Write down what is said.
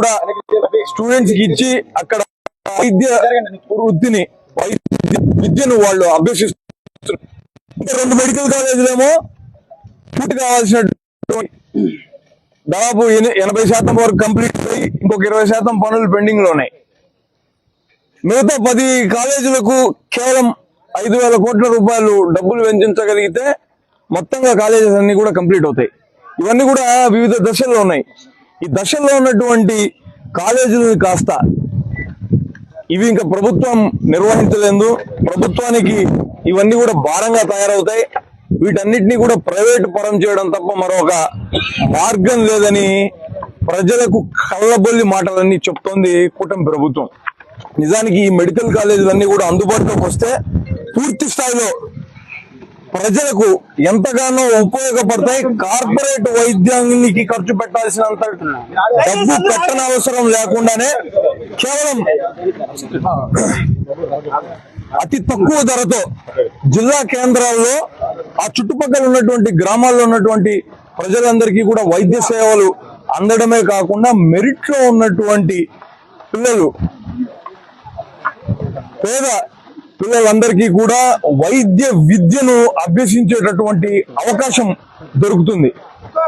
కూడా స్టూడెంట్స్ కి ఇచ్చి అక్కడ వైద్య వృత్తిని విద్యను వాళ్ళు అభ్యసిస్తున్నారు. ఇంకా 2 మెడికల్ కాలేజీలేమో పూర్తి కావాల్సిన దాదాపు 80% వరకు కంప్లీట్ అయ్యి ఇంకొక 20% పనులు పెండింగ్ లో ఉన్నాయి. మిగతా 10 కాలేజీలకు కేవలం 5,000 కోట్ల రూపాయలు డబ్బులు వెచ్చించగలిగితే మొత్తంగా కాలేజెస్ అన్ని కూడా కంప్లీట్ అవుతాయి. ఇవన్నీ కూడా వివిధ దశల్లో ఉన్నాయి. ఈ దశల్లో ఉన్నటువంటి కాలేజీలు కాస్త ఇవి ఇంకా ప్రభుత్వం నిర్వహించలేదు. ప్రభుత్వానికి ఇవన్నీ కూడా భారంగా తయారవుతాయి. వీటన్నిటినీ కూడా ప్రైవేట్ పరం చేయడం తప్ప మరొక మార్గం లేదని ప్రజలకు కళ్ళబొల్లి మాటలన్నీ చెప్తోంది కూటమి ప్రభుత్వం. నిజానికి ఈ మెడికల్ కాలేజీలన్నీ కూడా అందుబాటులోకి వస్తే పూర్తి స్థాయిలో ప్రజలకు ఎంతగానో ఉపయోగపడతాయి. కార్పొరేట్ వైద్యానికి ఖర్చు పెట్టాల్సినంత డబ్బు పెట్టనవసరం లేకుండానే కేవలం అతి తక్కువ ధరతో జిల్లా కేంద్రాల్లో ఆ చుట్టుపక్కల ఉన్నటువంటి గ్రామాల్లో ఉన్నటువంటి ప్రజలందరికీ కూడా వైద్య సేవలు అందడమే కాకుండా మెరిట్ లో ఉన్నటువంటి పిల్లలు, పేద పిల్లలందరికీ కూడా వైద్య విద్యను అభ్యసించేటటువంటి అవకాశం దొరుకుతుంది.